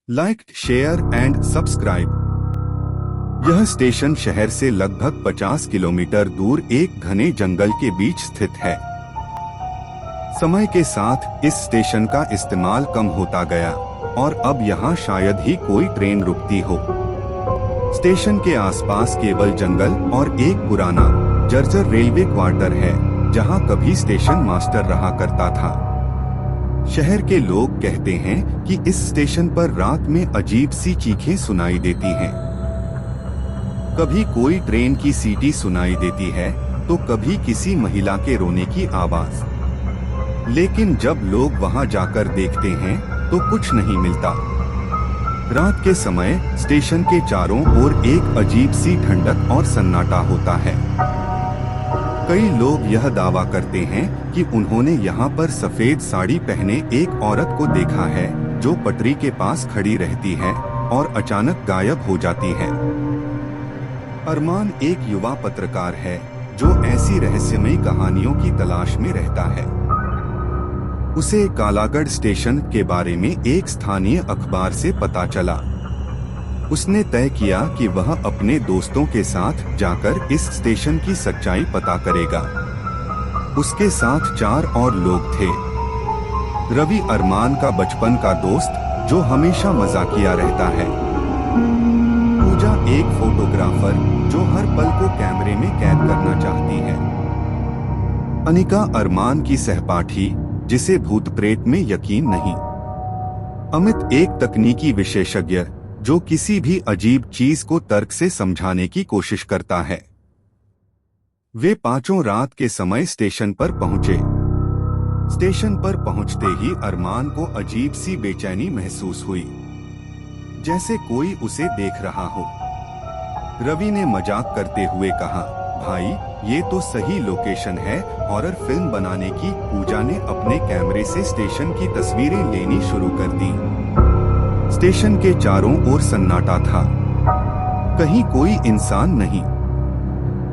Like, share and subscribe. यह station शहर से लगभग 50 किलोमीटर दूर एक घने जंगल के बीच स्थित है। समय के साथ इस स्टेशन का इस्तेमाल कम होता गया और अब यहाँ शायद ही कोई ट्रेन रुकती हो। स्टेशन के आसपास केवल जंगल और एक पुराना जर्जर रेलवे क्वार्टर है, जहाँ कभी स्टेशन मास्टर रहा करता था। शहर के लोग कहते हैं कि इस स्टेशन पर रात में अजीब सी चीखें सुनाई देती हैं। कभी कोई ट्रेन की सीटी सुनाई देती है तो कभी किसी महिला के रोने की आवाज। लेकिन जब लोग वहां जाकर देखते हैं तो कुछ नहीं मिलता। रात के समय स्टेशन के चारों ओर एक अजीब सी ठंडक और सन्नाटा होता है। कई लोग यह दावा करते हैं कि उन्होंने यहाँ पर सफेद साड़ी पहने एक औरत को देखा है, जो पटरी के पास खड़ी रहती है और अचानक गायब हो जाती है। अरमान एक युवा पत्रकार है जो ऐसी रहस्यमयी कहानियों की तलाश में रहता है। उसे कालागढ़ स्टेशन के बारे में एक स्थानीय अखबार से पता चला। उसने तय किया कि वह अपने दोस्तों के साथ जाकर इस स्टेशन की सच्चाई पता करेगा। उसके साथ 4 और लोग थे। रवि अरमान का बचपन का दोस्त, जो हमेशा मजाकिया रहता है। पूजा एक फोटोग्राफर जो हर पल को कैमरे में कैद करना चाहती है। अनिका अरमान की सहपाठी, जिसे भूत प्रेत में यकीन नहीं। अमित एक तकनीकी विशेषज्ञ, जो किसी भी अजीब चीज को तर्क से समझाने की कोशिश करता है। वे पांचों रात के समय स्टेशन पर पहुंचे। स्टेशन पर पहुंचते ही अरमान को अजीब सी बेचैनी महसूस हुई, जैसे कोई उसे देख रहा हो। रवि ने मजाक करते हुए कहा, भाई ये तो सही लोकेशन है हॉरर फिल्म बनाने की। पूजा ने अपने कैमरे से स्टेशन की तस्वीरें लेनी शुरू कर दी। स्टेशन के चारों ओर सन्नाटा था, कहीं कोई इंसान नहीं।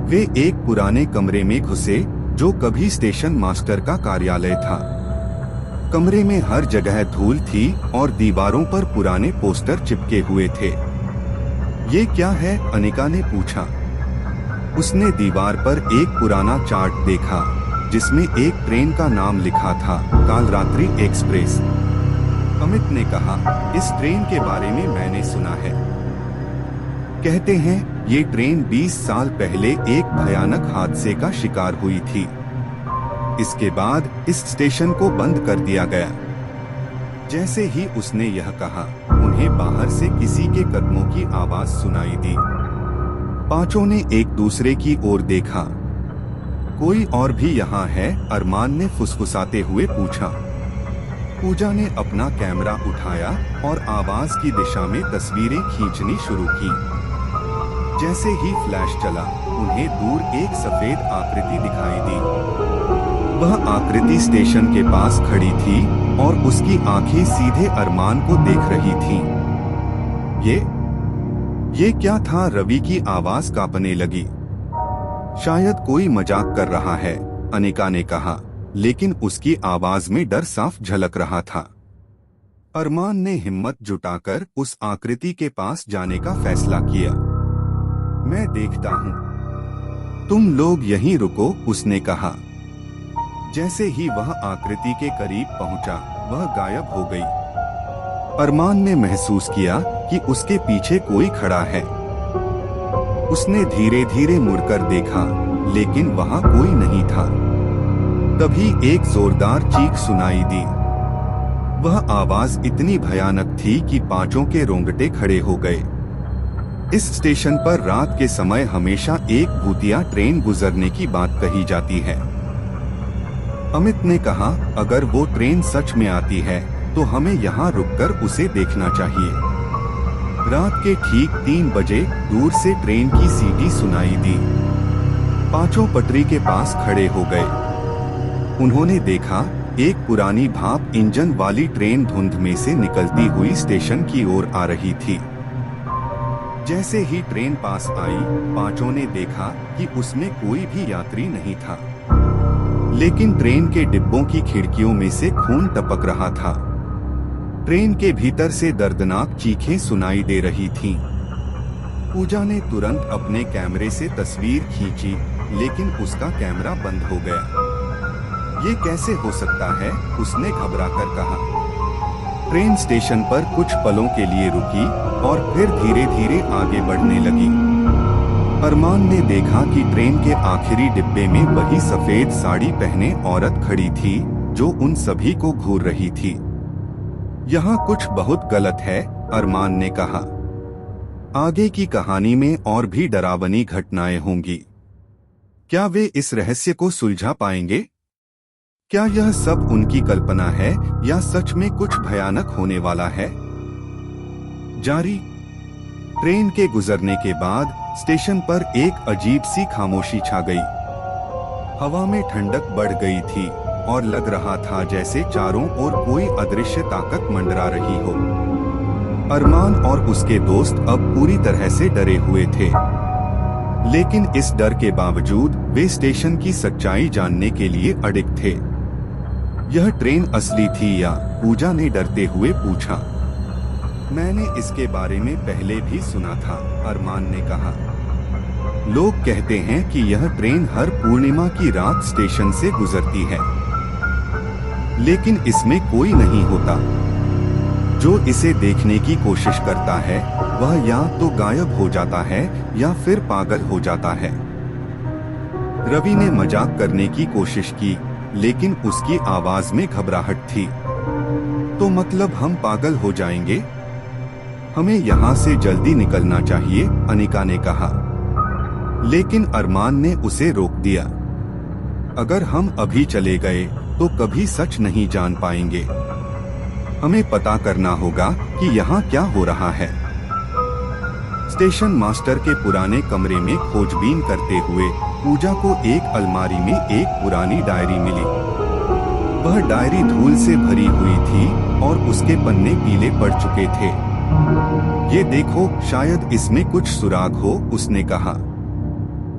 वे एक पुराने कमरे में घुसे, जो कभी स्टेशन मास्टर का कार्यालय था। कमरे में हर जगह धूल थी और दीवारों पर पुराने पोस्टर चिपके हुए थे। ये क्या है? अनिका ने पूछा। उसने दीवार पर एक पुराना चार्ट देखा, जिसमें एक ट्रेन का नाम लिखा था, कालरात्रि एक्सप्रेस। अमित ने कहा, इस ट्रेन के बारे में मैंने सुना है। कहते हैं ये ट्रेन 20 साल पहले एक भयानक हादसे का शिकार हुई थी। इसके बाद इस स्टेशन को बंद कर दिया गया। जैसे ही उसने यह कहा, उन्हें बाहर से किसी के कदमों की आवाज सुनाई दी। पांचों ने एक दूसरे की ओर देखा। कोई और भी यहाँ है? अरमान ने फुसफुसाते हुए पूछा। पूजा ने अपना कैमरा उठाया और आवाज की दिशा में तस्वीरें खींचनी शुरू की। जैसे ही फ्लैश चला, उन्हें दूर एक सफेद आकृति दिखाई दी। वह आकृति स्टेशन के पास खड़ी थी और उसकी आंखें सीधे अरमान को देख रही थीं। ये क्या था? रवि की आवाज कांपने लगी। शायद कोई मजाक कर रहा है, अनिका ने कहा, लेकिन उसकी आवाज में डर साफ झलक रहा था। अरमान ने हिम्मत जुटाकर उस आकृति के पास जाने का फैसला किया। मैं देखता हूँ, तुम लोग यहीं रुको, उसने कहा। जैसे ही वह आकृति के करीब पहुंचा, वह गायब हो गई। अरमान ने महसूस किया कि उसके पीछे कोई खड़ा है। उसने धीरे धीरे मुड़कर देखा, लेकिन वहां कोई नहीं था। तभी एक जोरदार चीख सुनाई दी। वह आवाज इतनी भयानक थी कि पांचों के रोंगटे खड़े हो गए। इस स्टेशन पर रात के समय हमेशा एक भूतिया ट्रेन गुजरने की बात कही जाती है। अमित ने कहा, अगर वो ट्रेन सच में आती है तो हमें यहाँ रुककर उसे देखना चाहिए। रात के ठीक 3 बजे दूर से ट्रेन की सीटी सुनाई दी। पांचों पटरी के पास खड़े हो गए। उन्होंने देखा, एक पुरानी भाप इंजन वाली ट्रेन धुंध में से निकलती हुई स्टेशन की ओर आ रही थी। जैसे ही ट्रेन पास आई, पांचों ने देखा कि उसमें कोई भी यात्री नहीं था, लेकिन ट्रेन के डिब्बों की खिड़कियों में से खून टपक रहा था। ट्रेन के भीतर से दर्दनाक चीखें सुनाई दे रही थीं। पूजा ने तुरंत अपने कैमरे से तस्वीर खींची, लेकिन उसका कैमरा बंद हो गया। ये कैसे हो सकता है? उसने घबराकर कहा। ट्रेन स्टेशन पर कुछ पलों के लिए रुकी और फिर धीरे धीरे आगे बढ़ने लगी। अरमान ने देखा कि ट्रेन के आखिरी डिब्बे में वही सफेद साड़ी पहने औरत खड़ी थी जो उन सभी को घूर रही थी। यहाँ कुछ बहुत गलत है, अरमान ने कहा। आगे की कहानी में और भी डरावनी घटनाएं होंगी। क्या वे इस रहस्य को सुलझा पाएंगे? क्या यह सब उनकी कल्पना है या सच में कुछ भयानक होने वाला है? जारी। ट्रेन के गुजरने के बाद स्टेशन पर एक अजीब सी खामोशी छा गई। हवा में ठंडक बढ़ गई थी और लग रहा था जैसे चारों ओर कोई अदृश्य ताकत मंडरा रही हो। अरमान और उसके दोस्त अब पूरी तरह से डरे हुए थे, लेकिन इस डर के बावजूद वे स्टेशन की सच्चाई जानने के लिए अडिग थे। यह ट्रेन असली थी या? पूजा ने डरते हुए पूछा। मैंने इसके बारे में पहले भी सुना था, अरमान ने कहा। लोग कहते हैं कि यह ट्रेन हर पूर्णिमा की रात स्टेशन से गुजरती है, लेकिन इसमें कोई नहीं होता। जो इसे देखने की कोशिश करता है वह या तो गायब हो जाता है या फिर पागल हो जाता है। रवि ने मजाक करने की कोशिश की, लेकिन उसकी आवाज में घबराहट थी। तो मतलब हम पागल हो जाएंगे? हमें यहाँ से जल्दी निकलना चाहिए, अनिका ने कहा। लेकिन अरमान ने उसे रोक दिया। अगर हम अभी चले गए तो कभी सच नहीं जान पाएंगे। हमें पता करना होगा कि यहाँ क्या हो रहा है। स्टेशन मास्टर के पुराने कमरे में खोजबीन करते हुए पूजा को एक अलमारी में एक पुरानी डायरी मिली। वह डायरी धूल से भरी हुई थी और उसके पन्ने पीले पड़ चुके थे। ये देखो, शायद इसमें कुछ सुराग हो, उसने कहा।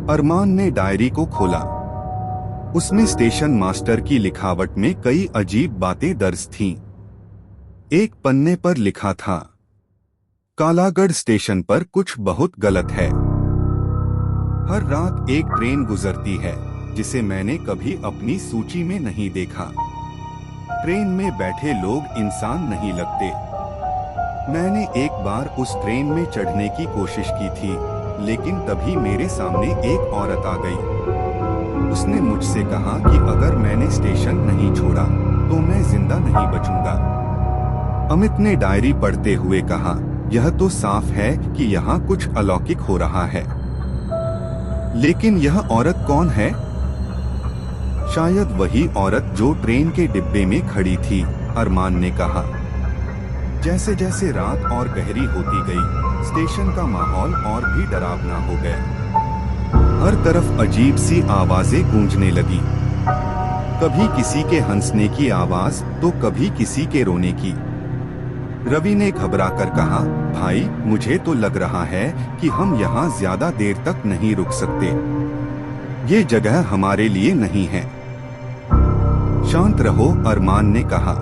अरमान ने डायरी को खोला। उसमें स्टेशन मास्टर की लिखावट में कई अजीब बातें दर्ज थीं। एक पन्ने पर लिखा था, कालागढ़ स्टेशन पर कुछ बहुत गलत है। हर रात एक ट्रेन गुजरती है जिसे मैंने कभी अपनी सूची में नहीं देखा। ट्रेन में बैठे लोग इंसान नहीं लगते। मैंने एक बार उस ट्रेन में चढ़ने की कोशिश की थी, लेकिन तभी मेरे सामने एक औरत आ गई। उसने मुझसे कहा कि अगर मैंने स्टेशन नहीं छोड़ा तो मैं जिंदा नहीं बचूंगा। अमित ने डायरी पढ़ते हुए कहा, यह तो साफ है कि यहाँ कुछ अलौकिक हो रहा है। लेकिन यह औरत कौन है? शायद वही औरत जो ट्रेन के डिब्बे में खड़ी थी, अरमान ने कहा। जैसे जैसे रात और गहरी होती गई, स्टेशन का माहौल और भी डरावना हो गया। हर तरफ अजीब सी आवाजें गूंजने लगी। कभी किसी के हंसने की आवाज तो कभी किसी के रोने की। रवि ने घबराकर कहा, भाई, मुझे तो लग रहा है कि हम यहाँ ज्यादा देर तक नहीं रुक सकते। ये जगह हमारे लिए नहीं है। शांत रहो, अरमान ने कहा।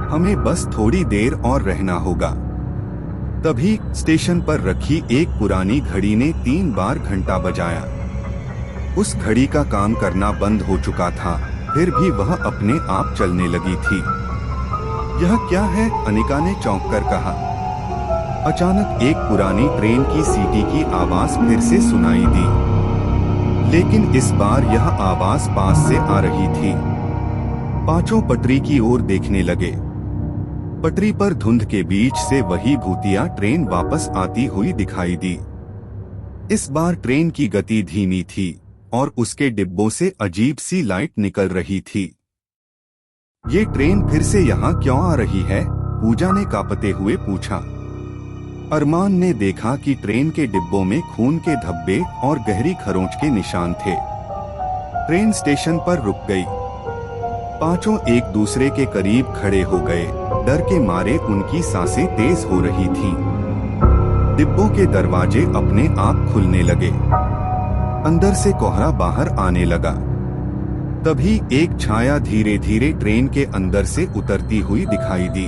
हमें बस थोड़ी देर और रहना होगा। तभी स्टेशन पर रखी एक पुरानी घड़ी ने 3 बार घंटा बजाया। उस घड़ी का काम करना बंद हो चुका था, फिर भी वह अपने आप चलने लगी थी। यह क्या है? अनिका ने चौंक कर कहा। अचानक एक पुरानी ट्रेन की सीटी की आवाज फिर से सुनाई दी, लेकिन इस बार यह आवाज पास से आ रही थी। पांचों पटरी की ओर देखने लगे। पटरी पर धुंध के बीच से वही भूतिया ट्रेन वापस आती हुई दिखाई दी। इस बार ट्रेन की गति धीमी थी और उसके डिब्बों से अजीब सी लाइट निकल रही थी। ये ट्रेन फिर से यहाँ क्यों आ रही है? पूजा ने कांपते हुए पूछा। अरमान ने देखा कि ट्रेन के डिब्बों में खून के धब्बे और गहरी खरोंच के निशान थे। ट्रेन स्टेशन पर रुक गई। पांचों एक दूसरे के करीब खड़े हो गए। डर के मारे उनकी सांसें तेज हो रही थीं। डिब्बों के दरवाजे अपने आप खुलने लगे। अंदर से कोहरा बाहर आने लगा। तभी एक छाया धीरे धीरे ट्रेन के अंदर से उतरती हुई दिखाई दी।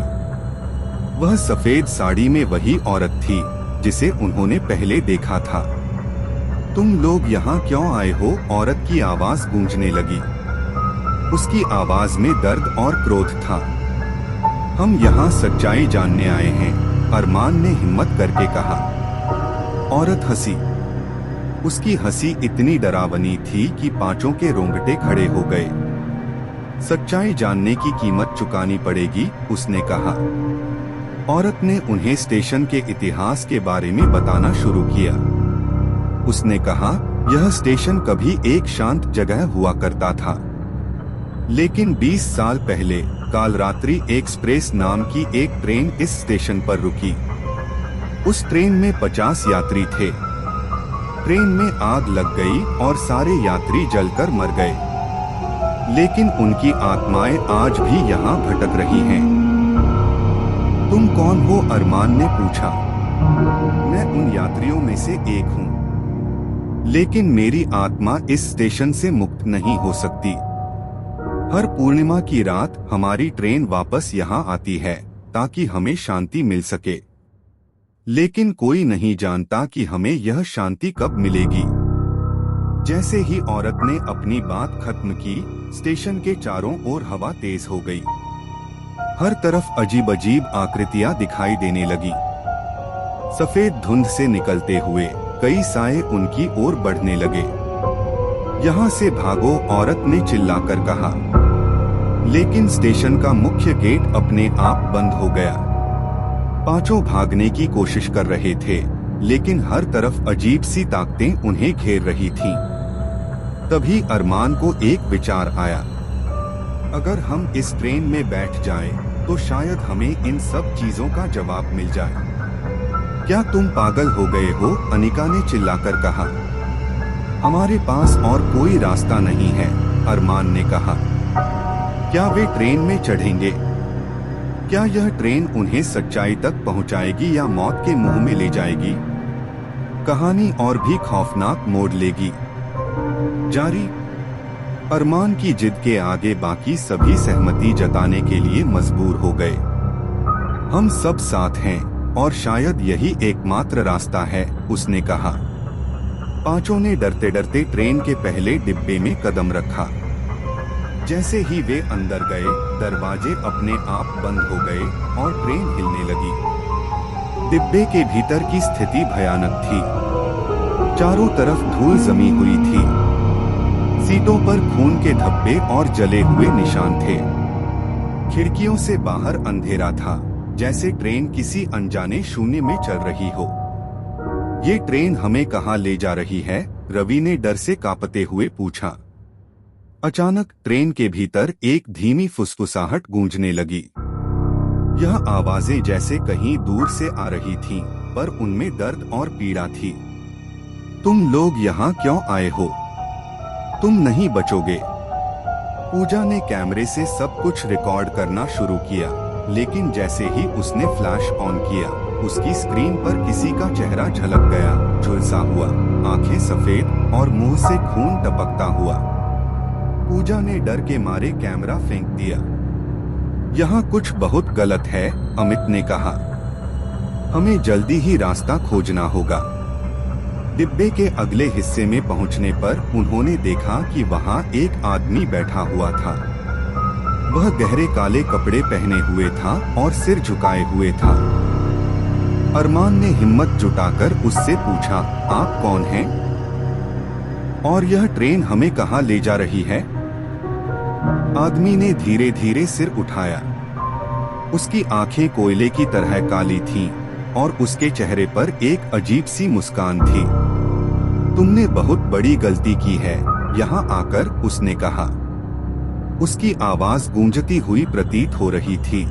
वह सफेद साड़ी में वही औरत थी जिसे उन्होंने पहले देखा था। तुम लोग यहाँ क्यों आए हो? औरत की आवाज गूंजने लगी। उसकी आवाज में दर्द और क्रोध था। हम यहाँ सच्चाई जानने आए हैं, अरमान ने हिम्मत करके कहा। औरत हंसी। उसकी हंसी इतनी डरावनी थी कि पांचों के रोंगटे खड़े हो गए। सच्चाई जानने की कीमत चुकानी पड़ेगी, उसने कहा। औरत ने उन्हें स्टेशन के इतिहास के बारे में बताना शुरू किया। उसने कहा, यह स्टेशन कभी एक शांत जगह हुआ करता था, लेकिन 20 साल पहले कालरात्रि एक्सप्रेस नाम की एक ट्रेन इस स्टेशन पर रुकी। उस ट्रेन में 50 यात्री थे। ट्रेन में आग लग गई और सारे यात्री जलकर मर गए, लेकिन उनकी आत्माएं आज भी यहाँ भटक रही हैं। तुम कौन हो? अरमान ने पूछा। मैं उन यात्रियों में से एक हूँ, लेकिन मेरी आत्मा इस स्टेशन से मुक्त नहीं हो सकती। हर पूर्णिमा की रात हमारी ट्रेन वापस यहाँ आती है ताकि हमें शांति मिल सके, लेकिन कोई नहीं जानता कि हमें यह शांति कब मिलेगी। जैसे ही औरत ने अपनी बात खत्म की, स्टेशन के चारों ओर हवा तेज हो गई। हर तरफ अजीब अजीब आकृतियां दिखाई देने लगी। सफेद धुंध से निकलते हुए कई साए उनकी ओर बढ़ने लगे। यहाँ से भागो, औरत ने चिल्लाकर कहा। लेकिन स्टेशन का मुख्य गेट अपने आप बंद हो गया। पांचों भागने की कोशिश कर रहे थे, लेकिन हर तरफ अजीब सी ताकतें उन्हें घेर रही थीं। तभी अरमान को एक विचार आया। अगर हम इस ट्रेन में बैठ जाएं, तो शायद हमें इन सब चीजों का जवाब मिल जाए। क्या तुम पागल हो गए हो? अनिका ने चिल्लाकर कहा। हमारे पास और कोई रास्ता नहीं है, अरमान ने कहा। क्या वे ट्रेन में चढ़ेंगे? क्या यह ट्रेन उन्हें सच्चाई तक पहुंचाएगी या मौत के मुंह में ले जाएगी? कहानी और भी खौफनाक मोड़ लेगी। जारी। अरमान की जिद के आगे बाकी सभी सहमति जताने के लिए मजबूर हो गए। हम सब साथ हैं और शायद यही एकमात्र रास्ता है, उसने कहा। पांचों ने डरते डरते ट्रेन के पहले डिब्बे में कदम रखा। जैसे ही वे अंदर गए, दरवाजे अपने आप बंद हो गए और ट्रेन हिलने लगी। डिब्बे के भीतर की स्थिति भयानक थी। चारों तरफ धूल जमी हुई थी। सीटों पर खून के धब्बे और जले हुए निशान थे। खिड़कियों से बाहर अंधेरा था, जैसे ट्रेन किसी अनजाने शून्य में चल रही हो। ये ट्रेन हमें कहाँ ले जा रही है? रवि ने डर से कांपते हुए पूछा। अचानक ट्रेन के भीतर एक धीमी फुसफुसाहट गूंजने लगी। यह आवाजें जैसे कहीं दूर से आ रही थीं, पर उनमें दर्द और पीड़ा थी। तुम लोग यहाँ क्यों आए हो? तुम नहीं बचोगे। पूजा ने कैमरे से सब कुछ रिकॉर्ड करना शुरू किया, लेकिन जैसे ही उसने फ्लैश ऑन किया, उसकी स्क्रीन पर किसी का चेहरा झलक गया, झुलसा हुआ, आंखें सफेद और मुंह से खून टपकता हुआ। पूजा ने डर के मारे कैमरा फेंक दिया। यहाँ कुछ बहुत गलत है, अमित ने कहा। हमें जल्दी ही रास्ता खोजना होगा। डिब्बे के अगले हिस्से में पहुंचने पर उन्होंने देखा कि वहां एक आदमी बैठा हुआ था। वह गहरे काले कपड़े पहने हुए था और सिर झुकाए हुए था। अरमान ने हिम्मत जुटाकर उससे पूछा, आप कौन हैं? और यह ट्रेन हमें कहाँ ले जा रही है? आदमी ने धीरे धीरे सिर उठाया। उसकी आंखें कोयले की तरह काली थीं और उसके चेहरे पर एक अजीब सी मुस्कान थी। तुमने बहुत बड़ी गलती की है यहाँ आकर, उसने कहा। उसकी आवाज गूंजती हुई प्रतीत हो रही थी।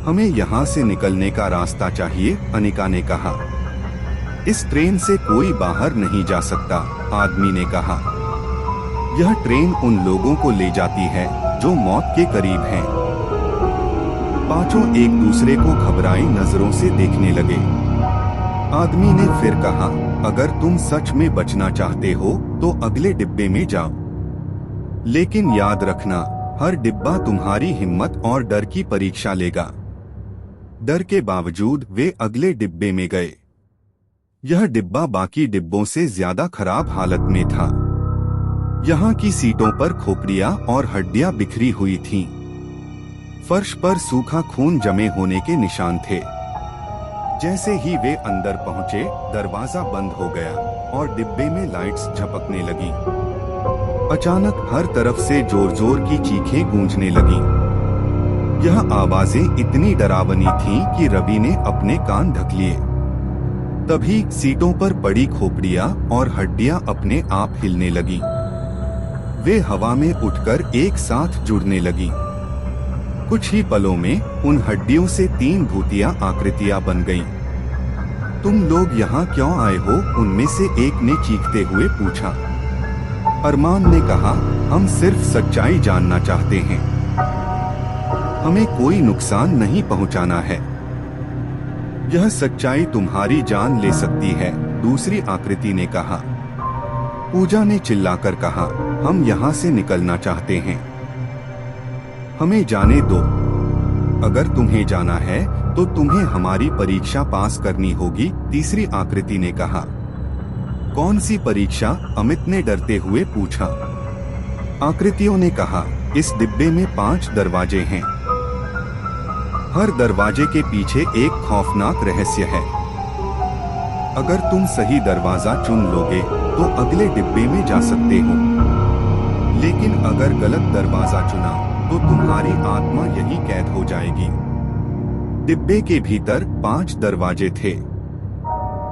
हमें यहाँ से निकलने का रास्ता चाहिए, अनिका ने कहा। इस ट्रेन से कोई बाहर नहीं जा सकता, आदमी ने कहा। यह ट्रेन उन लोगों को ले जाती है जो मौत के करीब हैं। पांचों एक दूसरे को घबराई नजरों से देखने लगे। आदमी ने फिर कहा, अगर तुम सच में बचना चाहते हो तो अगले डिब्बे में जाओ, लेकिन याद रखना, हर डिब्बा तुम्हारी हिम्मत और डर की परीक्षा लेगा। डर के बावजूद वे अगले डिब्बे में गए। यह डिब्बा बाकी डिब्बों से ज्यादा खराब हालत में था। यहाँ की सीटों पर खोपड़ियां और हड्डियां बिखरी हुई थीं। फर्श पर सूखा खून जमे होने के निशान थे। जैसे ही वे अंदर पहुंचे, दरवाजा बंद हो गया और डिब्बे में लाइट्स झपकने लगी। अचानक हर तरफ से जोर जोर की चीखें गूंजने लगीं। यह आवाजें इतनी डरावनी थीं कि रवि ने अपने कान ढक लिए। तभी सीटों पर पड़ी खोपड़ियां और हड्डियां अपने आप हिलने लगीं। वे हवा में उठकर एक साथ जुड़ने लगीं। कुछ ही पलों में उन हड्डियों से 3 भूतिया आकृतियां बन गईं। तुम लोग यहाँ क्यों आए हो? उनमें से एक ने चीखते हुए पूछा। अरमान ने कहा, हम सिर्फ सच्चाई जानना चाहते हैं। हमें कोई नुकसान नहीं पहुंचाना है। यह सच्चाई तुम्हारी जान ले सकती है, दूसरी आकृति ने कहा। पूजा ने चिल्लाकर कहा, हम यहाँ से निकलना चाहते हैं, हमें जाने दो। अगर तुम्हें जाना है तो तुम्हें हमारी परीक्षा पास करनी होगी, तीसरी आकृति ने कहा। कौन सी परीक्षा? अमित ने डरते हुए पूछा। आकृतियों ने कहा, इस डिब्बे में 5 दरवाजे हैं। हर दरवाजे के पीछे एक खौफनाक रहस्य है। अगर तुम सही दरवाजा चुन लोगे तो अगले डिब्बे में जा सकते हो, लेकिन अगर गलत दरवाजा चुना तो तुम्हारी आत्मा यहीं कैद हो जाएगी। डिब्बे के भीतर 5 दरवाजे थे।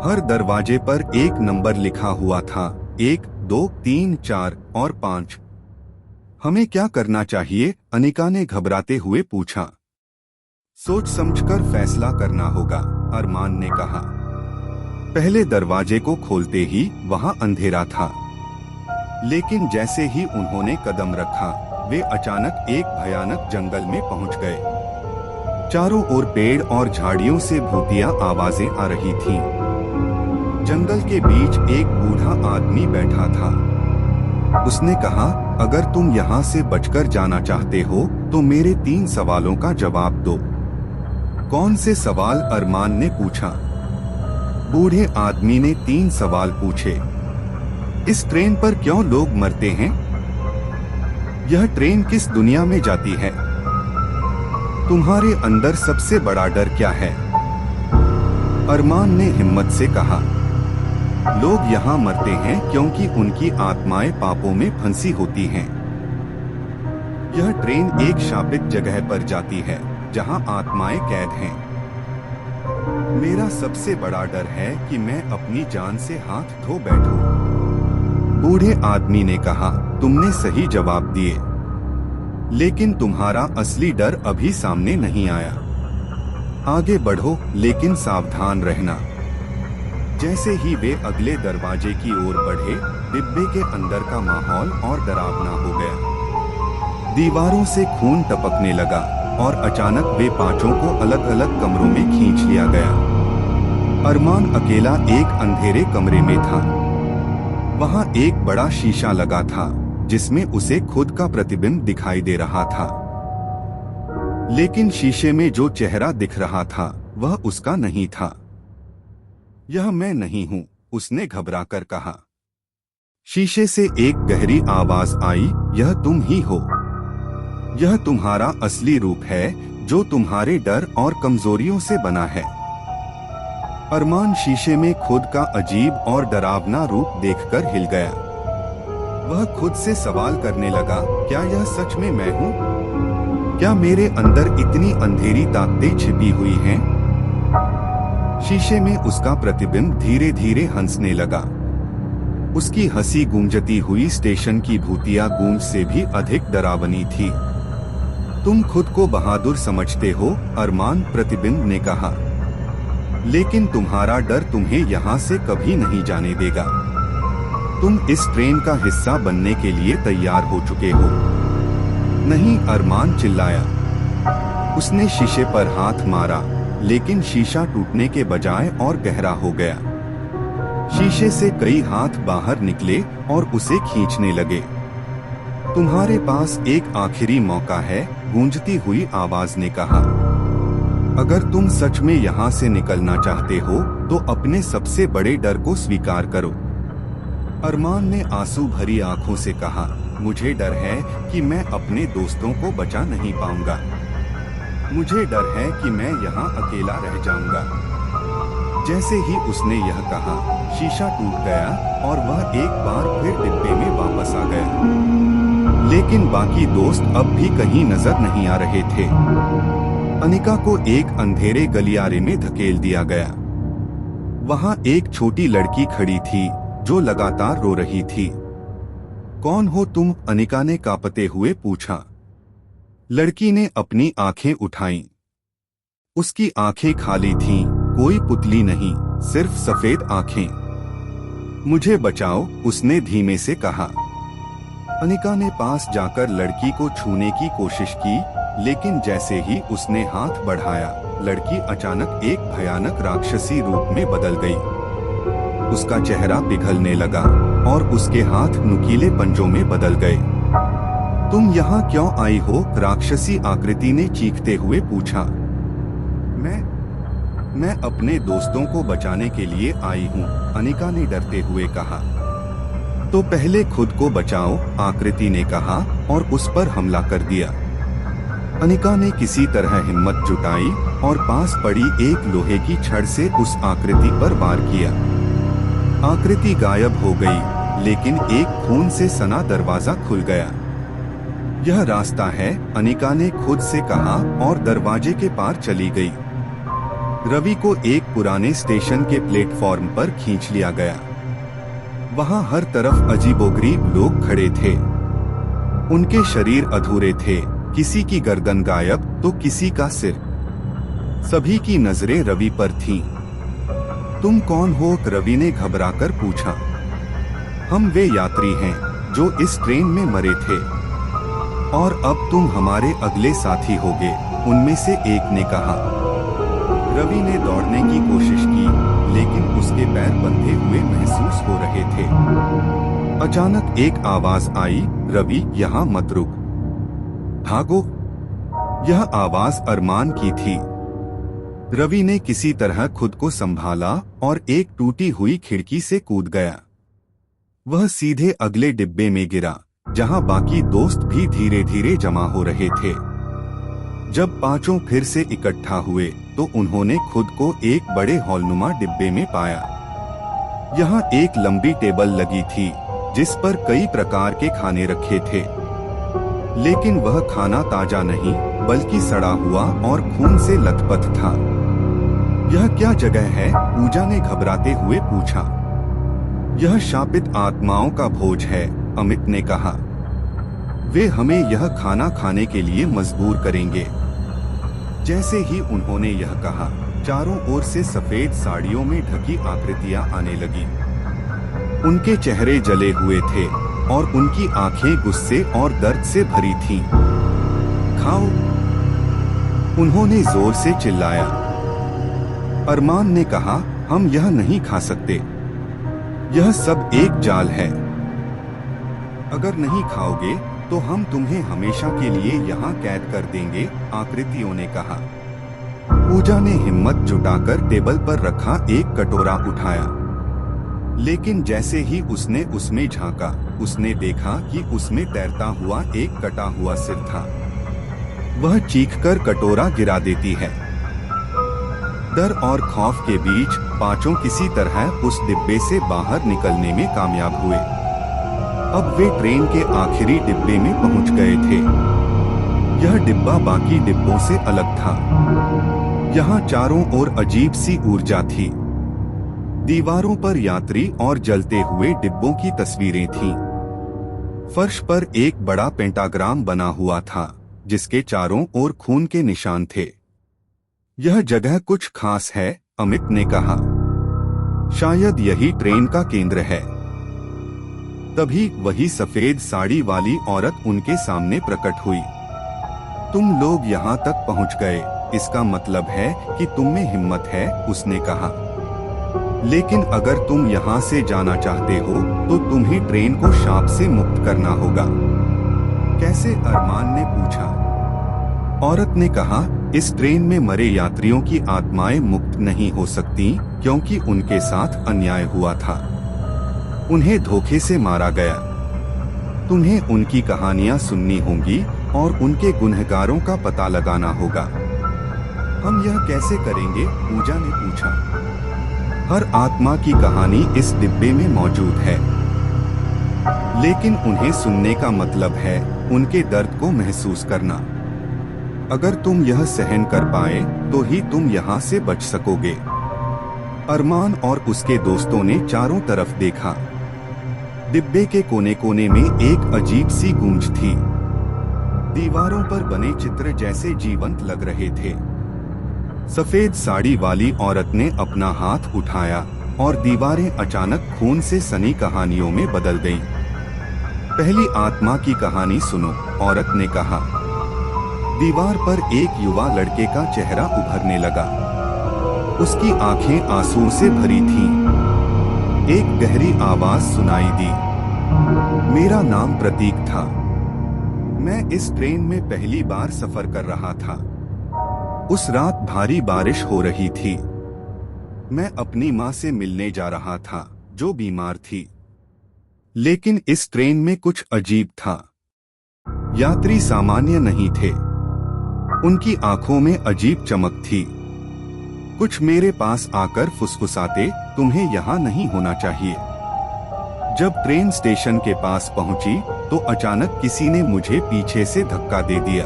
हर दरवाजे पर एक नंबर लिखा हुआ था, 1, 2, 3, 4 और 5। हमें क्या करना चाहिए? अनिका ने घबराते हुए पूछा। सोच समझकर फैसला करना होगा, अरमान ने कहा। पहले दरवाजे को खोलते ही वहां अंधेरा था, लेकिन जैसे ही उन्होंने कदम रखा, वे अचानक एक भयानक जंगल में पहुंच गए। चारों ओर पेड़ और झाड़ियों से भूतिया आवाजें आ रही थीं। जंगल के बीच एक बूढ़ा आदमी बैठा था। उसने कहा, अगर तुम यहाँ से बचकर जाना चाहते हो तो मेरे 3 सवालों का जवाब दो। कौन से सवाल? अरमान ने पूछा। बूढ़े आदमी ने 3 सवाल पूछे। इस ट्रेन पर क्यों लोग मरते हैं? यह ट्रेन किस दुनिया में जाती है? तुम्हारे अंदर सबसे बड़ा डर क्या है? अरमान ने हिम्मत से कहा, लोग यहाँ मरते हैं क्योंकि उनकी आत्माएं पापों में फंसी होती हैं। यह ट्रेन एक शापित जगह पर जाती है जहाँ आत्माएं कैद हैं। मेरा सबसे बड़ा डर है कि मैं अपनी जान से हाथ धो बैठूं। बूढ़े आदमी ने कहा, तुमने सही जवाब दिए, लेकिन तुम्हारा असली डर अभी सामने नहीं आया। आगे बढ़ो, लेकिन सावधान रहना। जैसे ही वे अगले दरवाजे की ओर बढ़े, डिब्बे के अंदर का माहौल और डरावना हो गया। दीवारों से खून टपकने लगा और अचानक वे 5 को अलग अलग कमरों में खींच लिया गया। अरमान अकेला एक अंधेरे कमरे में था। वहां एक बड़ा शीशा लगा था जिसमें उसे खुद का प्रतिबिंब दिखाई दे रहा था, लेकिन शीशे में जो चेहरा दिख रहा था वह उसका नहीं था। यह मैं नहीं हूं, उसने घबराकर कहा। शीशे से एक गहरी आवाज आई, यह तुम ही हो। यह तुम्हारा असली रूप है जो तुम्हारे डर और कमजोरियों से बना है। अरमान शीशे में खुद का अजीब और डरावना रूप देखकर हिल गया। वह खुद से सवाल करने लगा, क्या यह सच में मैं हूँ? क्या मेरे अंदर इतनी अंधेरी ताकतें छिपी हुई हैं? शीशे में उसका प्रतिबिंब धीरे धीरे हंसने लगा। उसकी हंसी गूंजती हुई स्टेशन की भूतिया गूंज से भी अधिक डरावनी थी। तुम खुद को बहादुर समझते हो, अरमान, प्रतिबिंब ने कहा, लेकिन तुम्हारा डर तुम्हें यहाँ से कभी नहीं जाने देगा। तुम इस ट्रेन का हिस्सा बनने के लिए तैयार हो चुके हो। नहीं, अरमान चिल्लाया। उसने शीशे पर हाथ मारा, लेकिन शीशा टूटने के बजाय और गहरा हो गया। शीशे से कई हाथ बाहर निकले और उसे खींचने लगे। तुम्हारे पास एक आखिरी मौका है, गूंजती हुई आवाज ने कहा। अगर तुम सच में यहाँ से निकलना चाहते हो तो अपने सबसे बड़े डर को स्वीकार करो। अरमान ने आंसू भरी आंखों से कहा, मुझे डर है कि मैं अपने दोस्तों को बचा नहीं पाऊंगा। मुझे डर है कि मैं यहाँ अकेला रह जाऊंगा। जैसे ही उसने यह कहा, शीशा टूट गया और वह एक बार फिर डिब्बे में वापस आ गया। लेकिन बाकी दोस्त अब भी कहीं नजर नहीं आ रहे थे। अनिका को एक अंधेरे गलियारे में धकेल दिया गया। वहां एक छोटी लड़की खड़ी थी जो लगातार रो रही थी। कौन हो तुम? अनिका ने कांपते हुए पूछा। लड़की ने अपनी आंखें उठाईं। उसकी आंखें खाली थीं, कोई पुतली नहीं, सिर्फ सफेद आंखें। मुझे बचाओ, उसने धीमे से कहा। अनिका ने पास जाकर लड़की को छूने की कोशिश की, लेकिन जैसे ही उसने हाथ बढ़ाया, लड़की अचानक एक भयानक राक्षसी रूप में बदल गई। उसका चेहरा पिघलने लगा और उसके हाथ नुकीले पंजों में बदल गए। तुम यहाँ क्यों आई हो? राक्षसी आकृति ने चीखते हुए पूछा। मैं अपने दोस्तों को बचाने के लिए आई हूँ, अनिका ने डरते हुए कहा। तो पहले खुद को बचाओ, आकृति ने कहा और उस पर हमला कर दिया। अनिका ने किसी तरह हिम्मत जुटाई और पास पड़ी एक लोहे की छड़ से उस आकृति पर वार किया। आकृति गायब हो गई, लेकिन एक खून से सना दरवाजा खुल गया। यह रास्ता है, अनिका ने खुद से कहा और दरवाजे के पार चली गई। रवि को एक पुराने स्टेशन के प्लेटफॉर्म पर खींच लिया गया। वहां हर तरफ अजीबोगरीब लोग खड़े थे। उनके शरीर अधूरे थे, किसी की गर्दन गायब तो किसी का सिर। सभी की नजरें रवि पर थीं। तुम कौन हो? रवि ने घबराकर पूछा। हम वे यात्री हैं जो इस ट्रेन में मरे थे और अब तुम हमारे अगले साथी होगे, उनमें से एक ने कहा। रवि ने दौड़ने की कोशिश की, लेकिन उसके पैर बंधे हुए महसूस हो रहे थे। अचानक एक आवाज आई, रवि यहाँ मत रुक, भागो। यह आवाज अरमान की थी। रवि ने किसी तरह खुद को संभाला और एक टूटी हुई खिड़की से कूद गया। वह सीधे अगले डिब्बे में गिरा, जहां बाकी दोस्त भी धीरे धीरे जमा हो रहे थे। जब पांचों फिर से इकट्ठा हुए तो उन्होंने खुद को एक बड़े हॉलनुमा डिब्बे में पाया। यहाँ एक लंबी टेबल लगी थी जिस पर कई प्रकार के खाने रखे थे, लेकिन वह खाना ताजा नहीं बल्कि सड़ा हुआ और खून से लथपथ था। यह क्या जगह है? पूजा ने घबराते हुए पूछा। यह शापित आत्माओं का भोज है, अमित ने कहा। वे हमें यह खाना खाने के लिए मजबूर करेंगे। जैसे ही उन्होंने यह कहा, चारों ओर से सफेद साड़ियों में ढकी आकृतियां आने लगी। उनके चेहरे जले हुए थे और उनकी आंखें गुस्से और दर्द से भरी थीं। खाओ, उन्होंने जोर से चिल्लाया। अरमान ने कहा, हम यह नहीं खा सकते, यह सब एक जाल है। अगर नहीं खाओगे तो हम तुम्हें हमेशा के लिए यहाँ कैद कर देंगे, आकृतियों ने कहा। पूजा ने हिम्मत जुटाकर टेबल पर रखा एक कटोरा उठाया, लेकिन जैसे ही उसने उसमें झांका, उसने देखा कि उसमें तैरता हुआ एक कटा हुआ सिर था। वह चीखकर कटोरा गिरा देती है। डर और खौफ के बीच पांचों किसी तरह उस डिब्बे से बाहर निकलने में कामयाब हुए। अब वे ट्रेन के आखिरी डिब्बे में पहुंच गए थे। यह डिब्बा बाकी डिब्बों से अलग था। यहाँ चारों ओर अजीब सी ऊर्जा थी। दीवारों पर यात्री और जलते हुए डिब्बों की तस्वीरें थीं। फर्श पर एक बड़ा पेंटाग्राम बना हुआ था, जिसके चारों ओर खून के निशान थे। यह जगह कुछ खास है, अमित ने कहा। शायद यही ट्रेन का केंद्र है। तभी वही सफेद साड़ी वाली औरत उनके सामने प्रकट हुई। तुम लोग यहाँ तक पहुँच गए, इसका मतलब है कि तुम में हिम्मत है, उसने कहा। लेकिन अगर तुम यहाँ से जाना चाहते हो तो तुम्हें ट्रेन को शाप से मुक्त करना होगा। कैसे? अरमान ने पूछा। औरत ने कहा, इस ट्रेन में मरे यात्रियों की आत्माएं मुक्त नहीं हो सकती, क्योंकि उनके साथ अन्याय हुआ था। उन्हें धोखे से मारा गया। तुम्हें उनकी कहानियां सुननी होंगी और उनके गुनहगारों का पता लगाना होगा। हम यह कैसे करेंगे? पूजा ने पूछा। हर आत्मा की कहानी इस डिब्बे में मौजूद है, लेकिन उन्हें सुनने का मतलब है उनके दर्द को महसूस करना। अगर तुम यह सहन कर पाए तो ही तुम यहाँ से बच सकोगे। अरमान और उसके दोस्तों ने चारों तरफ देखा। डिब्बे के कोने कोने में एक अजीब सी गूंज थी। दीवारों पर बने चित्र जैसे जीवंत लग रहे थे। सफेद साड़ी वाली औरत ने अपना हाथ उठाया और दीवारें अचानक खून से सनी कहानियों में बदल गईं। पहली आत्मा की कहानी सुनो, औरत ने कहा। दीवार पर एक युवा लड़के का चेहरा उभरने लगा। उसकी आंखें आंसू से भरी थीं। एक गहरी आवाज सुनाई दी। मेरा नाम प्रतीक था। मैं इस ट्रेन में पहली बार सफर कर रहा था। उस रात भारी बारिश हो रही थी। मैं अपनी माँ से मिलने जा रहा था, जो बीमार थी। लेकिन इस ट्रेन में कुछ अजीब था। यात्री सामान्य नहीं थे। उनकी आंखों में अजीब चमक थी। कुछ मेरे पास आकर फुसफुसाते, तुम्हें यहाँ नहीं होना चाहिए। जब ट्रेन स्टेशन के पास पहुंची तो अचानक किसी ने मुझे पीछे से धक्का दे दिया।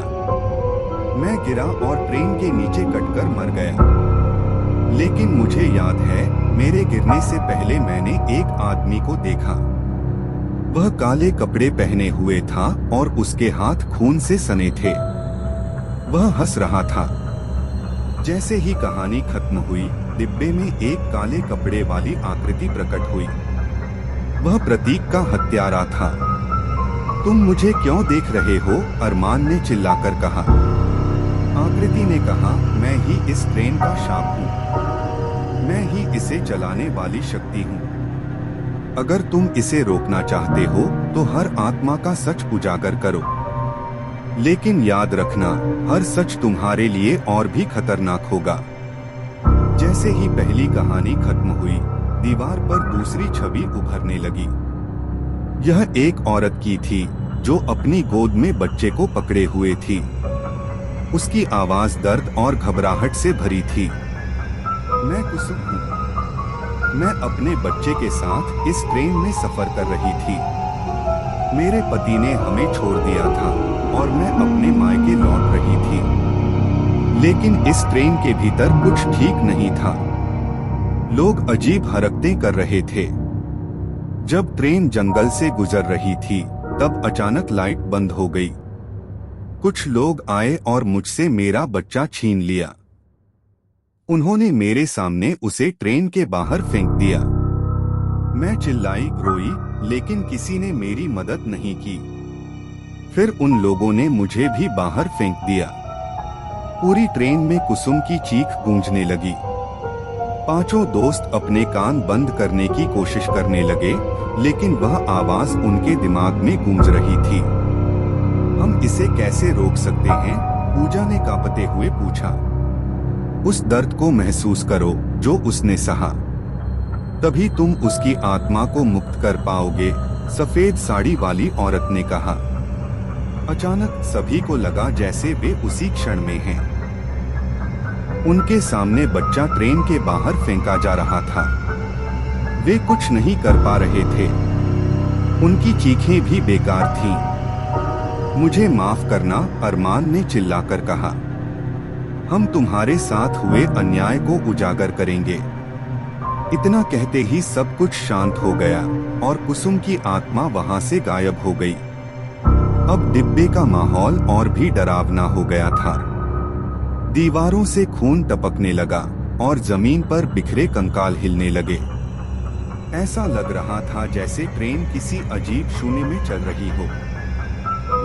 मैं गिरा और ट्रेन के नीचे कटकर मर गया। लेकिन मुझे याद है, मेरे गिरने से पहले मैंने एक आदमी को देखा। वह काले कपड़े पहने हुए था और उसके हाथ खून से सने थे। वह हंस रहा था। जैसे ही कहानी खत्म हुई, डिब्बे में एक काले कपड़े वाली आकृति प्रकट हुई। वह प्रतीक का हत्यारा था। तुम मुझे क्यों देख रहे हो? अरमान ने चिल्लाकर कहा। आकृति ने कहा, मैं ही इस ट्रेन का शाप हूँ। मैं ही इसे चलाने वाली शक्ति हूँ। अगर तुम इसे रोकना चाहते हो तो हर आत्मा का सच उजागर करो। लेकिन याद रखना, हर सच तुम्हारे लिए और भी खतरनाक होगा। जैसे ही पहली कहानी खत्म हुई, दीवार पर दूसरी छवि उभरने लगी। यह एक औरत की थी जो अपनी गोद में बच्चे को पकड़े हुए थी। उसकी आवाज दर्द और घबराहट से भरी थी। मैं कुसुम हूँ। मैं अपने बच्चे के साथ इस ट्रेन में सफर कर रही थी। मेरे पति ने हमें छोड़ दिया था और मैं अपने मायके लौट रही थी। लेकिन इस ट्रेन के भीतर कुछ ठीक नहीं था। लोग अजीब हरकतें कर रहे थे। जब ट्रेन जंगल से गुजर रही थी, तब अचानक लाइट बंद हो गई। कुछ लोग आए और मुझसे मेरा बच्चा छीन लिया। उन्होंने मेरे सामने उसे ट्रेन के बाहर फेंक दिया। मैं चिल्लाई, रोई, लेकिन किसी ने मेरी मदद नहीं की। फिर उन लोगों ने मुझे भी बाहर फेंक दिया। पूरी ट्रेन में कुसुम की चीख गूंजने लगी। पांचों दोस्त अपने कान बंद करने की कोशिश करने लगे, लेकिन वह आवाज उनके दिमाग में गूंज रही थी। हम इसे कैसे रोक सकते हैं? पूजा ने कांपते हुए पूछा। उस दर्द को महसूस करो जो उसने सहा। तभी तुम उसकी आत्मा को मुक्त कर पाओगे, सफेद साड़ी वाली औरत ने कहा। अचानक सभी को लगा जैसे वे उसी क्षण में हैं। उनके सामने बच्चा ट्रेन के बाहर फेंका जा रहा था। वे कुछ नहीं कर पा रहे थे। उनकी चीखें भी बेकार थीं। मुझे माफ करना, अरमान ने चिल्लाकर कहा। हम तुम्हारे साथ हुए अन्याय को उजागर करेंगे। इतना कहते ही सब कुछ शांत हो गया और कुसुम की आत्मा वहां से गायब हो गई। अब डिब्बे का माहौल और भी डरावना हो गया था। दीवारों से खून टपकने लगा और जमीन पर बिखरे कंकाल हिलने लगे। ऐसा लग रहा था जैसे ट्रेन किसी अजीब शून्य में चल रही हो।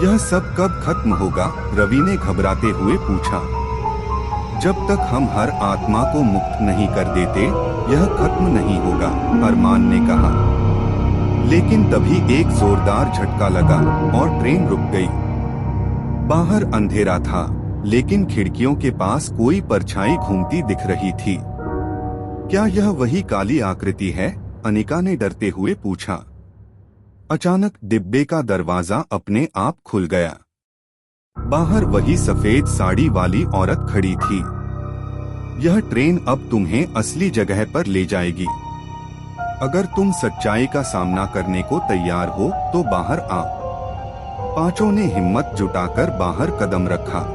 यह सब कब खत्म होगा? रवि ने घबराते हुए पूछा। जब तक हम हर आत्मा को मुक्त नहीं कर देते, यह खत्म नहीं होगा, अरमान ने कहा। लेकिन तभी एक जोरदार झटका लगा और ट्रेन रुक गई। बाहर अंधेरा था, लेकिन खिड़कियों के पास कोई परछाई घूमती दिख रही थी। क्या यह वही काली आकृति है? अनिका ने डरते हुए पूछा। अचानक डिब्बे का दरवाजा अपने आप खुल गया। बाहर वही सफेद साड़ी वाली औरत खड़ी थी। यह ट्रेन अब तुम्हें असली जगह पर ले जाएगी। अगर तुम सच्चाई का सामना करने को तैयार हो तो बाहर आओ। पांचों ने हिम्मत जुटाकर बाहर कदम रखा,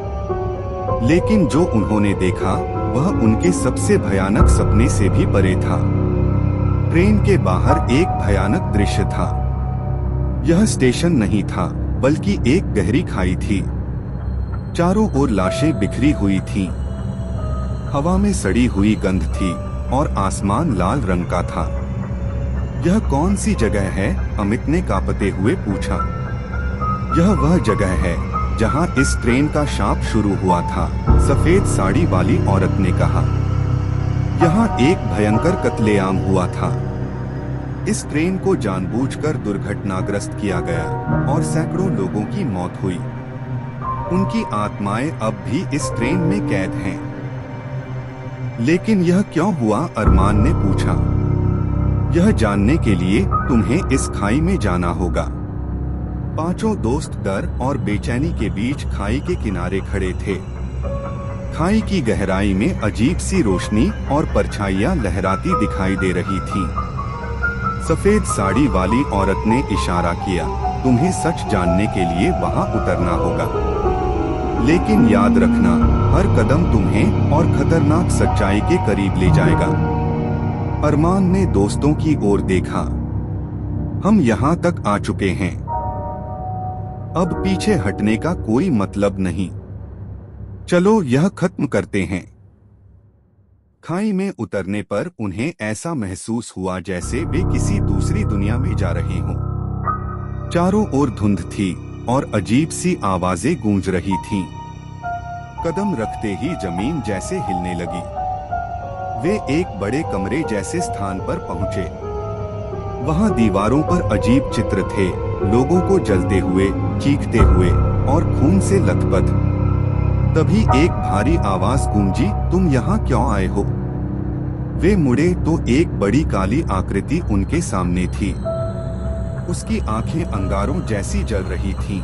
लेकिन जो उन्होंने देखा वह उनके सबसे भयानक सपने से भी परे था। ट्रेन के बाहर एक भयानक दृश्य था। यह स्टेशन नहीं था, बल्कि एक गहरी खाई थी। चारों ओर लाशें बिखरी हुई थीं। हवा में सड़ी हुई गंध थी और आसमान लाल रंग का था। यह कौन सी जगह है? अमित ने कांपते हुए पूछा। यह वह जगह है जहां इस ट्रेन का शाप शुरू हुआ था, सफेद साड़ी वाली औरत ने कहा। यहाँ एक भयंकर कत्लेआम हुआ था। इस ट्रेन को जानबूझकर दुर्घटनाग्रस्त किया गया और सैकड़ों लोगों की मौत हुई। उनकी आत्माएं अब भी इस ट्रेन में कैद हैं। लेकिन यह क्यों हुआ? अरमान ने पूछा। यह जानने के लिए तुम्हें इस खाई में जाना होगा। पांचों दोस्त डर और बेचैनी के बीच खाई के किनारे खड़े थे। खाई की गहराई में अजीब सी रोशनी और परछाइयां लहराती दिखाई दे रही थीं। सफेद साड़ी वाली औरत ने इशारा किया, तुम्हें सच जानने के लिए वहां उतरना होगा। लेकिन याद रखना, हर कदम तुम्हें और खतरनाक सच्चाई के करीब ले जाएगा। अरमान ने दोस्तों की ओर देखा। हम यहाँ तक आ चुके हैं, अब पीछे हटने का कोई मतलब नहीं। चलो यह खत्म करते हैं। खाई में उतरने पर उन्हें ऐसा महसूस हुआ जैसे वे किसी दूसरी दुनिया में जा रहे हों। चारों ओर धुंध थी और अजीब सी आवाजें गूंज रही थीं। कदम रखते ही जमीन जैसे हिलने लगी। वे एक बड़े कमरे जैसे स्थान पर पहुंचे। वहां दीवारों पर अजीब चित्र थे, लोगों को जलते हुए, चीखते हुए और खून से लथपथ। तभी एक भारी आवाज गूंजी, तुम यहाँ क्यों आए हो? वे मुड़े तो एक बड़ी काली आकृति उनके सामने थी। उसकी आंखें अंगारों जैसी जल रही थीं।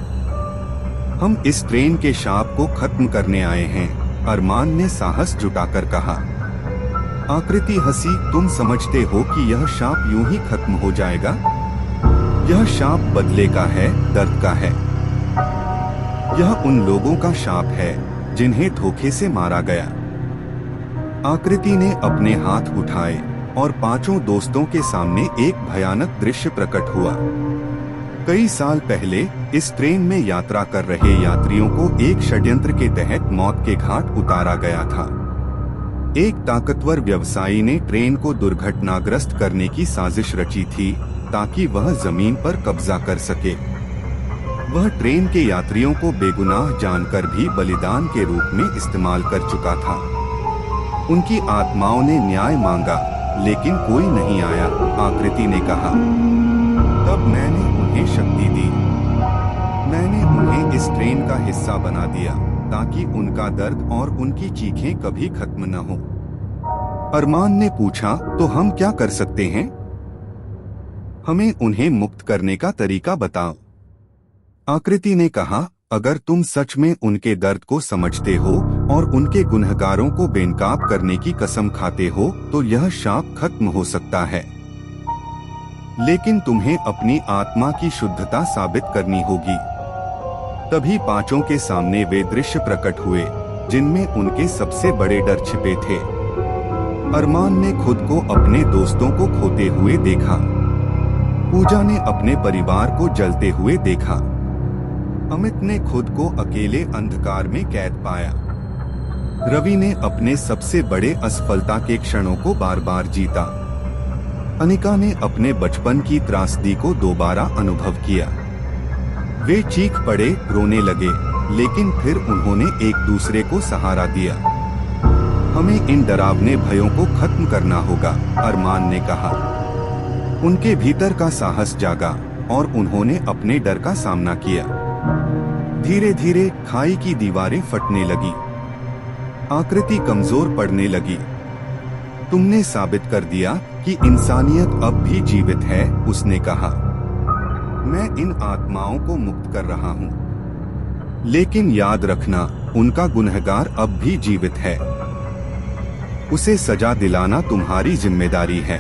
हम इस ट्रेन के शाप को खत्म करने आए हैं, अरमान ने साहस जुटाकर कहा। आकृति हंसी, तुम समझते हो कि यह शाप यूं ही खत्म हो जाएगा? यह शाप बदले का है, दर्द का है। यह उन लोगों का शाप है जिन्हें धोखे से मारा गया। आकृति ने अपने हाथ उठाए और पांचों दोस्तों के सामने एक भयानक दृश्य प्रकट हुआ। कई साल पहले इस ट्रेन में यात्रा कर रहे यात्रियों को एक षड्यंत्र के तहत मौत के घाट उतारा गया था। एक ताकतवर व्यवसायी ने ट्रेन को दुर्घटनाग्रस्त करने की साजिश रची थी ताकि वह जमीन पर कब्जा कर सके। वह ट्रेन के यात्रियों को बेगुनाह जानकर भी बलिदान के रूप में इस्तेमाल कर चुका था। उनकी आत्माओं ने न्याय मांगा, लेकिन कोई नहीं आया, आकृति ने कहा। तब मैंने उन्हें शक्ति दी। मैंने उन्हें इस ट्रेन का हिस्सा बना दिया ताकि उनका दर्द और उनकी चीखें कभी खत्म न हो। अरमान ने पूछा, तो हम क्या कर सकते हैं? हमें उन्हें मुक्त करने का तरीका बताओ। आकृति ने कहा, अगर तुम सच में उनके दर्द को समझते हो और उनके गुनहगारों को बेनकाब करने की कसम खाते हो तो यह शाप खत्म हो सकता है। लेकिन तुम्हें अपनी आत्मा की शुद्धता साबित करनी होगी। तभी पांचों के सामने वे दृश्य प्रकट हुए जिनमें उनके सबसे बड़े डर छिपे थे। अरमान ने खुद को अपने दोस्तों को खोते हुए देखा। पूजा ने अपने परिवार को जलते हुए देखा। अमित ने खुद को अकेले अंधकार में कैद पाया। रवि ने अपने सबसे बड़े असफलता के क्षणों को बार बार जीता। अनिका ने अपने बचपन की त्रासदी को दोबारा अनुभव किया। वे चीख पड़े, रोने लगे, लेकिन फिर उन्होंने एक दूसरे को सहारा दिया। हमें इन डरावने भयों को खत्म करना होगा, अरमान ने कहा। उनके भीतर का साहस जागा और उन्होंने अपने डर का सामना किया। धीरे धीरे खाई की दीवारें फटने लगी, आकृति कमजोर पड़ने लगी। तुमने साबित कर दिया कि इंसानियत अब भी जीवित है, उसने कहा। मैं इन आत्माओं को मुक्त कर रहा हूँ, लेकिन याद रखना, उनका गुनहगार अब भी जीवित है। उसे सजा दिलाना तुम्हारी जिम्मेदारी है।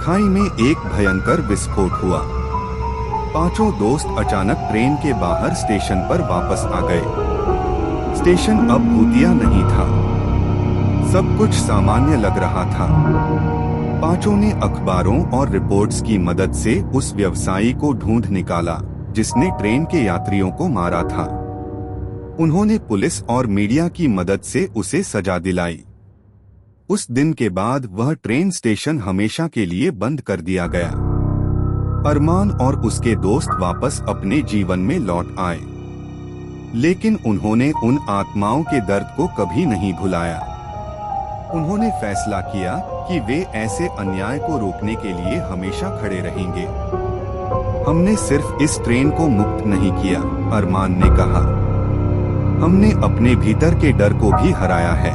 खाई में एक भयंकर विस्फोट हुआ। पांचों दोस्त अचानक ट्रेन के बाहर स्टेशन पर वापस आ गए। स्टेशन अब भूतिया नहीं था, सब कुछ सामान्य लग रहा था। पांचों ने अखबारों और रिपोर्ट्स की मदद से उस व्यवसायी को ढूंढ निकाला जिसने ट्रेन के यात्रियों को मारा था। उन्होंने पुलिस और मीडिया की मदद से उसे सजा दिलाई। उस दिन के बाद वह ट्रेन स्टेशन हमेशा के लिए बंद कर दिया गया। अरमान और उसके दोस्त वापस अपने जीवन में लौट आए, लेकिन उन्होंने उन आत्माओं के दर्द को कभी नहीं भुलाया। उन्होंने फैसला किया कि वे ऐसे अन्याय को रोकने के लिए हमेशा खड़े रहेंगे। हमने सिर्फ इस ट्रेन को मुक्त नहीं किया, अरमान ने कहा, हमने अपने भीतर के डर को भी हराया है।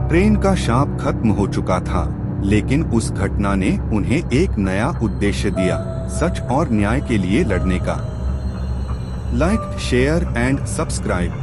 ट्रेन का शाप खत्म हो चुका था, लेकिन उस घटना ने उन्हें एक नया उद्देश्य दिया, सच और न्याय के लिए लड़ने का। Like, share and subscribe.